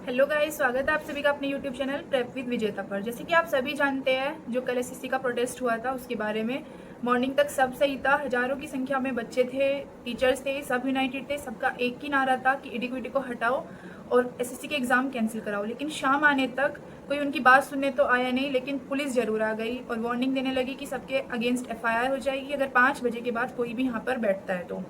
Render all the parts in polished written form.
Hello guys, स्वागत है आप सभी का अपने यूट्यूब चैनल प्रेप विद विजेता पर। जैसे कि आप सभी जानते हैं, जो कल एसएससी का प्रोटेस्ट हुआ था उसके बारे में मॉर्निंग तक सब सही था। हजारों की संख्या में बच्चे थे, टीचर्स थे, सब यूनाइटेड थे। सबका एक ही नारा था कि इडिक्विटी को हटाओ और एसएससी के एग्ज़ाम कैंसिल कराओ। लेकिन शाम आने तक कोई उनकी बात सुनने तो आया नहीं, लेकिन पुलिस ज़रूर आ गई और वार्निंग देने लगी कि सबके अगेंस्ट एफआईआर हो जाएगी अगर 5 बजे के बाद कोई भी यहाँ पर बैठता है तो।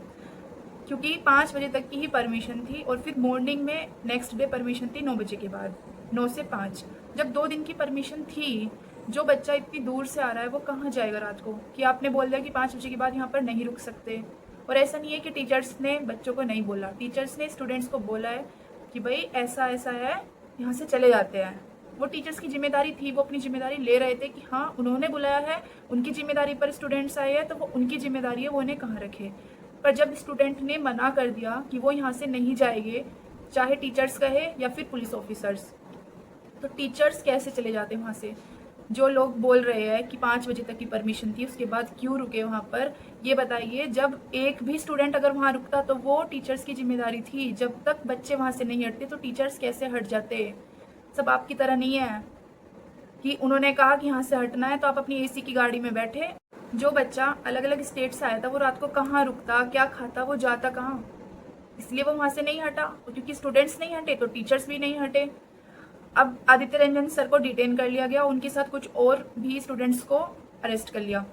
क्योंकि 5 बजे तक की ही परमिशन थी और फिर मॉर्निंग में नेक्स्ट डे परमिशन थी 9 बजे के बाद, 9 से 5। जब 2 दिन की परमिशन थी, जो बच्चा इतनी दूर से आ रहा है वो कहाँ जाएगा रात को? कि आपने बोल दिया कि 5 बजे के बाद यहाँ पर नहीं रुक सकते। और ऐसा नहीं है कि टीचर्स ने बच्चों को नहीं बोला, टीचर्स ने स्टूडेंट्स को बोला है कि भाई ऐसा ऐसा है, यहाँ से चले जाते हैं। वो टीचर्स की जिम्मेदारी थी, वो अपनी जिम्मेदारी ले रहे थे कि हाँ उन्होंने बुलाया है, उनकी जिम्मेदारी पर स्टूडेंट्स आए हैं तो वो उनकी जिम्मेदारी है, वो उन्हें कहाँ रखे। पर जब स्टूडेंट ने मना कर दिया कि वो यहाँ से नहीं जाएंगे, चाहे टीचर्स कहे या फिर पुलिस ऑफिसर्स, तो टीचर्स कैसे चले जाते वहाँ से? जो लोग बोल रहे हैं कि 5 बजे तक की परमिशन थी, उसके बाद क्यों रुके वहाँ पर, ये बताइए। जब एक भी स्टूडेंट अगर वहाँ रुकता तो वो टीचर्स की जिम्मेदारी थी। जब तक बच्चे वहाँ से नहीं हटते तो टीचर्स कैसे हट जाते? सब आपकी तरह नहीं है कि उन्होंने कहा कि यहाँ से हटना है तो आप अपनी एसी की गाड़ी में बैठे। जो बच्चा अलग अलग स्टेट से आया था वो रात को कहाँ रुकता, क्या खाता, वो जाता कहाँ? इसलिए वो वहाँ से नहीं हटा, क्योंकि स्टूडेंट्स नहीं हटे तो टीचर्स भी नहीं हटे। अब आदित्य रंजन सर को डिटेन कर लिया गया, उनके साथ कुछ और भी स्टूडेंट्स को अरेस्ट कर लिया।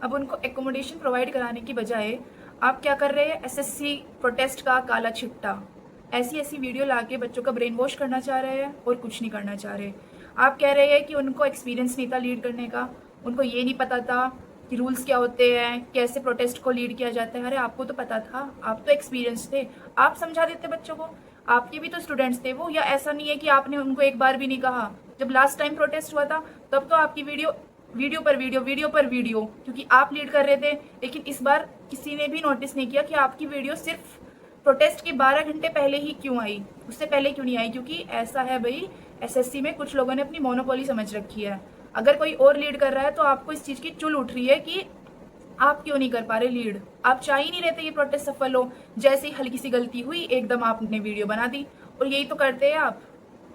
अब उनको एकोमोडेशन प्रोवाइड कराने की बजाय आप क्या कर रहे हैं? एसएससी प्रोटेस्ट का काला चिट्टा ऐसी ऐसी वीडियो लाके बच्चों का ब्रेन वॉश करना चाह रहे हैं और कुछ नहीं करना चाह रहे। आप कह रहे हैं कि उनको एक्सपीरियंस नहीं था लीड करने का, उनको ये नहीं पता था कि रूल्स क्या होते हैं, कैसे प्रोटेस्ट को लीड किया जाता है। अरे आपको तो पता था, आप तो एक्सपीरियंस थे, आप समझा देते बच्चों को। आपके भी तो स्टूडेंट्स थे वो, या ऐसा नहीं है कि आपने उनको एक बार भी नहीं कहा? जब लास्ट टाइम प्रोटेस्ट हुआ था तब तो आपकी वीडियो पर वीडियो, क्योंकि आप लीड कर रहे थे। लेकिन इस बार किसी ने भी नोटिस नहीं किया कि आपकी वीडियो सिर्फ प्रोटेस्ट के 12 घंटे पहले ही क्यों आई, उससे पहले क्यों नहीं आई? क्योंकि ऐसा है भाई, एसएससी में कुछ लोगों ने अपनी मोनोपोली समझ रखी है। अगर कोई और लीड कर रहा है तो आपको इस चीज की चुल उठ रही है कि आप क्यों नहीं कर पा रहे लीड। आप चाह ही नहीं रहते ये प्रोटेस्ट सफल हो। जैसे ही हल्की सी गलती हुई एकदम आपने वीडियो बना दी, और यही तो करते हैं आप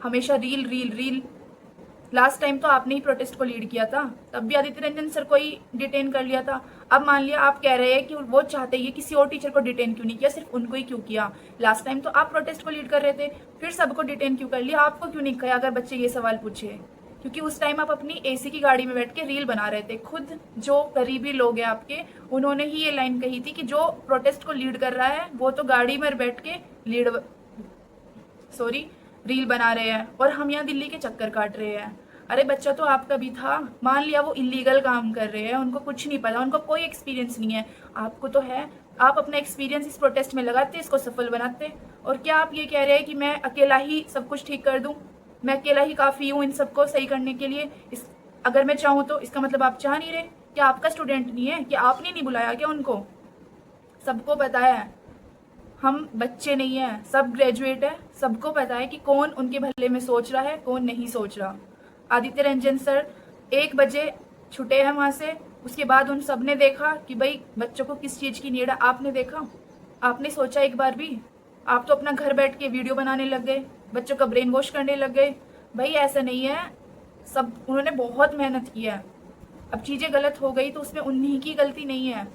हमेशा, reel reel reel. Last time तो आपने ही प्रोटेस्ट को लीड किया था, तब भी आदित्य रंजन सर को ही डिटेन कर लिया था। अब मान लिया आप कह रहे हैं कि वो चाहते हैं, किसी और टीचर को डिटेन क्यों नहीं किया, सिर्फ उनको ही क्यों किया? लास्ट टाइम तो आप प्रोटेस्ट को लीड कर रहे थे, फिर सबको डिटेन क्यों कर लिया? आपको क्यों नहीं किया? अगर बच्चे ये सवाल पूछे, क्योंकि उस टाइम आप अपनी एसी की गाड़ी में बैठ के रील बना रहे थे। खुद जो करीबी लोग हैं आपके, उन्होंने ही ये लाइन कही थी कि जो प्रोटेस्ट को लीड कर रहा है वो तो गाड़ी में बैठ के रील बना रहे हैं और हम यहाँ दिल्ली के चक्कर काट रहे हैं। अरे बच्चा तो आपका भी था, मान लिया वो इलीगल काम कर रहे हैं, उनको कुछ नहीं पता, उनको कोई एक्सपीरियंस नहीं है। आपको तो है, आप अपना एक्सपीरियंस इस प्रोटेस्ट में लगाते, इसको सफल बनाते। और क्या आप ये कह रहे हैं कि मैं अकेला ही सब कुछ ठीक कर दूं, मैं अकेला ही काफ़ी हूँ इन सबको सही करने के लिए? अगर मैं चाहूँ तो इसका मतलब आप चाह नहीं रहे? क्या आपका स्टूडेंट नहीं है? क्या आपने नहीं बुलाया क्या उनको? सबको पता है हम बच्चे नहीं हैं, सब ग्रेजुएट है, सबको पता है कि कौन उनके भले में सोच रहा है, कौन नहीं सोच रहा। आदित्य रंजन सर 1 बजे छुटे हैं वहाँ से, उसके बाद उन सब ने देखा कि भाई बच्चों को किस चीज़ की नीड है। आपने देखा? आपने सोचा एक बार भी? आप तो अपना घर बैठ के वीडियो बनाने लग गए, बच्चों का ब्रेन वॉश करने लग गए। भाई ऐसा नहीं है, सब उन्होंने बहुत मेहनत की है। अब चीज़ें गलत हो गई तो उसमें उन्हीं की गलती नहीं है।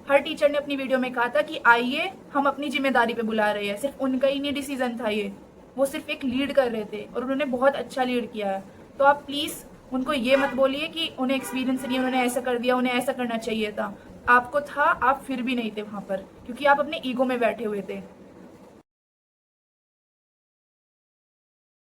हर टीचर ने अपनी वीडियो में कहा था कि आइए हम अपनी जिम्मेदारी पे बुला रहे हैं, सिर्फ उनका ही नहीं डिसीजन था ये, वो सिर्फ एक लीड कर रहे थे और उन्होंने बहुत अच्छा लीड किया है। तो आप प्लीज़ उनको ये मत बोलिए कि उन्हें एक्सपीरियंस नहीं, उन्होंने ऐसा कर दिया, उन्हें ऐसा करना चाहिए था। आपको था, आप फिर भी नहीं थे वहाँ पर, क्योंकि आप अपने ईगो में बैठे हुए थे।